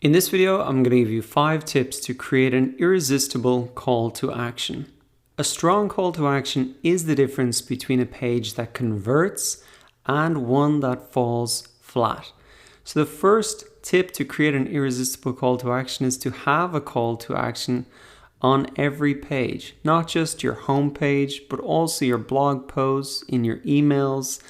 In this video, I'm going to give you 5 tips to create an irresistible call to action. A strong call to action is the difference between a page that converts and one that falls flat. So the first tip to create an irresistible call to action is to have a call to action on every page, not just your home page, but also your blog posts, in your emails,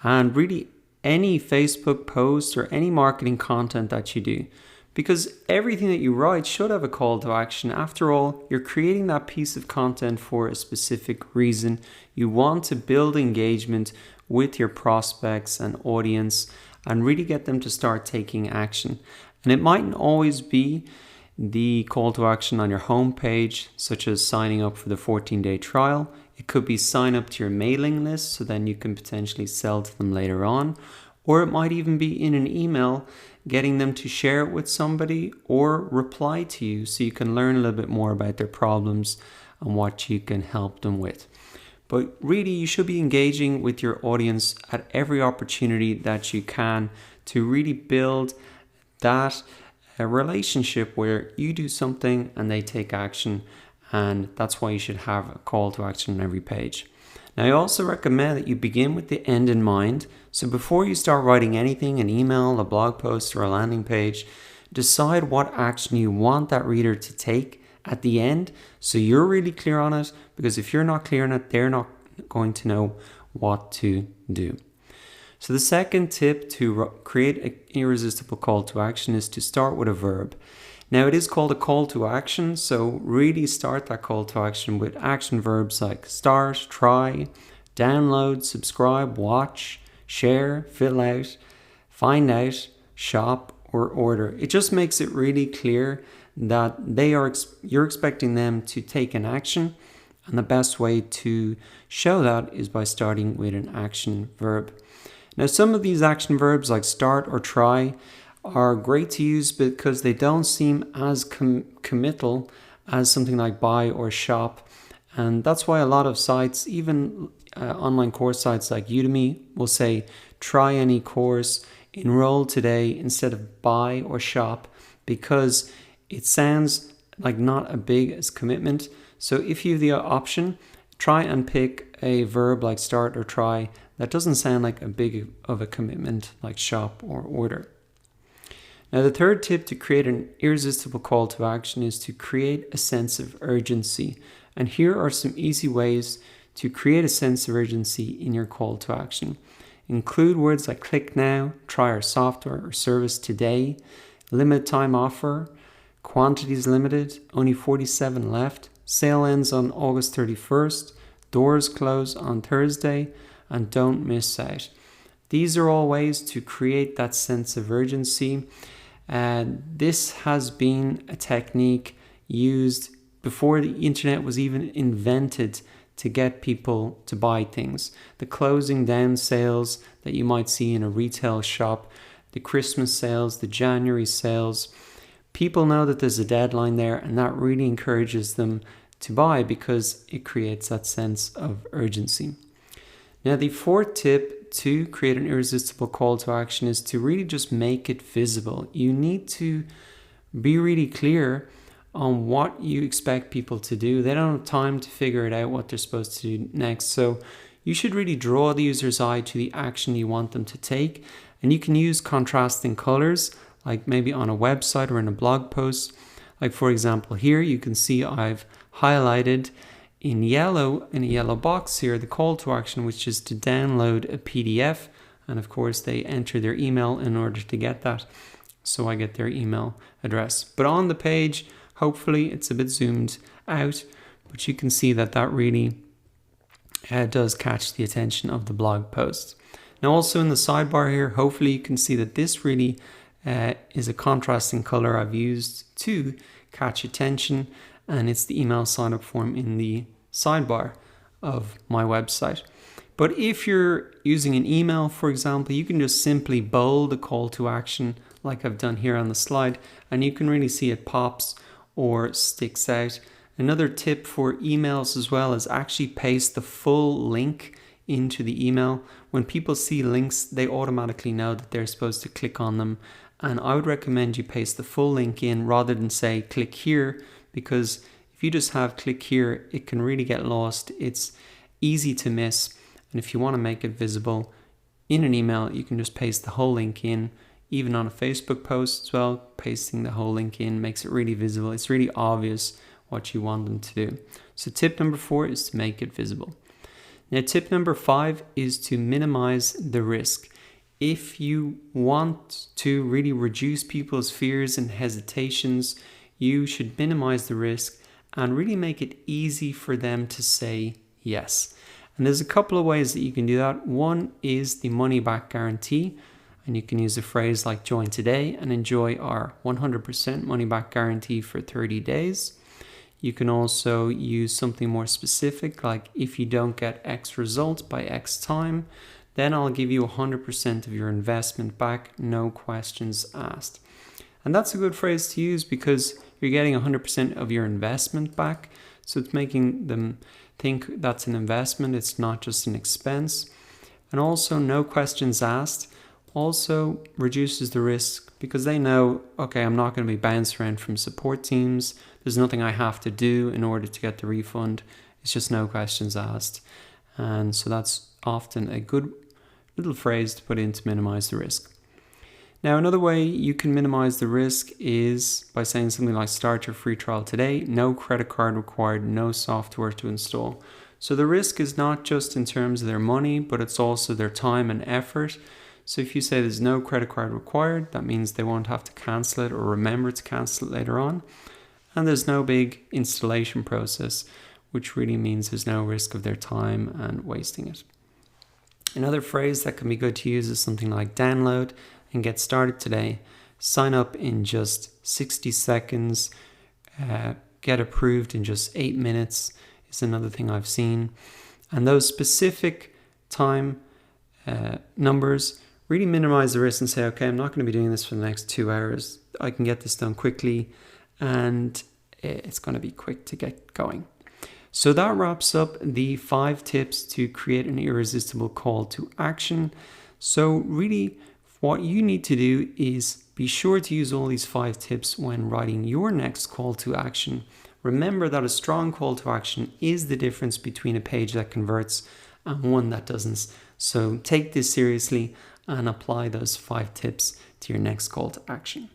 and really any Facebook post or any marketing content that you do. Because everything that you write should have a call to action. After all, you're creating that piece of content for a specific reason. You want to build engagement with your prospects and audience and really get them to start taking action. And it mightn't always be the call to action on your homepage, such as signing up for the 14-day trial. It could be sign up to your mailing list so then you can potentially sell to them later on. Or it might even be in an email, getting them to share it with somebody or reply to you so you can learn a little bit more about their problems and what you can help them with. But really, you should be engaging with your audience at every opportunity that you can to really build that relationship where you do something and they take action, and that's why you should have a call to action on every page. Now, I also recommend that you begin with the end in mind. So before you start writing anything, an email, a blog post, or a landing page, decide what action you want that reader to take at the end so you're really clear on it, because if you're not clear on it, they're not going to know what to do. So the second tip to create an irresistible call to action is to start with a verb. Now, it is called a call to action, so really start that call to action with action verbs like start, try, download, subscribe, watch, share, fill out, find out, shop, or order. It just makes it really clear that you're expecting them to take an action, and the best way to show that is by starting with an action verb. Now, some of these action verbs like start or try are great to use because they don't seem as committal as something like buy or shop. And that's why a lot of sites, even online course sites like Udemy, will say try any course, enroll today instead of buy or shop, because it sounds like not a big as commitment. So if you have the option, try and pick a verb like start or try that doesn't sound like a big of a commitment like shop or order. Now, the third tip to create an irresistible call to action is to create a sense of urgency. And here are some easy ways to create a sense of urgency in your call to action. Include words like click now, try our software or service today, limited time offer, quantities limited, only 47 left, sale ends on August 31st, doors close on Thursday, and don't miss out. These are all ways to create that sense of urgency. This has been a technique used before the internet was even invented to get people to buy things. The closing down sales that you might see in a retail shop, the Christmas sales, the January sales. People know that there's a deadline there, and that really encourages them to buy because it creates that sense of urgency. Now, the fourth tip to create an irresistible call to action is to really just make it visible. You need to be really clear on what you expect people to do. They don't have time to figure it out what they're supposed to do next. So you should really draw the user's eye to the action you want them to take. And you can use contrasting colors, like maybe on a website or in a blog post. Like, for example, here you can see I've highlighted in yellow, in a yellow box here, the call to action, which is to download a PDF. And of course, they enter their email in order to get that. So I get their email address. But on the page, hopefully it's a bit zoomed out, but you can see that that really does catch the attention of the blog post. Now, also in the sidebar here, hopefully you can see that this really is a contrasting color I've used to catch attention, and it's the email sign up form in the sidebar of my website. But if you're using an email, for example, you can just simply bold the call to action like I've done here on the slide, and you can really see it pops or sticks out. Another tip for emails as well is actually paste the full link into the email. When people see links, they automatically know that they're supposed to click on them And I would recommend you paste the full link in rather than say click here, because if you just have click here, it can really get lost. It's easy to miss. And if you want to make it visible in an email, you can just paste the whole link in. Even on a Facebook post as well, pasting the whole link in makes it really visible. It's really obvious what you want them to do. So tip number 4 is to make it visible. Now tip number 5 is to minimize the risk. If you want to really reduce people's fears and hesitations, you should minimize the risk and really make it easy for them to say yes. And there's a couple of ways that you can do that. One is the money back guarantee. And you can use a phrase like join today and enjoy our 100% money back guarantee for 30 days. You can also use something more specific, like if you don't get X result by X time, then I'll give you 100% of your investment back, no questions asked. And that's a good phrase to use because you're getting 100% of your investment back. So it's making them think that's an investment, it's not just an expense. And also no questions asked also reduces the risk because they know, okay, I'm not going to be bounced around from support teams. There's nothing I have to do in order to get the refund. It's just no questions asked. And so that's often a good little phrase to put in to minimize the risk. Now, another way you can minimize the risk is by saying something like start your free trial today, no credit card required, no software to install. So the risk is not just in terms of their money, but it's also their time and effort. So if you say there's no credit card required, that means they won't have to cancel it or remember to cancel it later on. And there's no big installation process, which really means there's no risk of their time and wasting it. Another phrase that can be good to use is something like download and get started today. Sign up in just 60 seconds, get approved in just 8 minutes is another thing I've seen. And those specific time numbers really minimize the risk and say, okay, I'm not going to be doing this for the next 2 hours. I can get this done quickly and it's going to be quick to get going. So that wraps up the 5 tips to create an irresistible call to action. So really what you need to do is be sure to use all these 5 tips when writing your next call to action. Remember that a strong call to action is the difference between a page that converts and one that doesn't. So take this seriously and apply those 5 tips to your next call to action.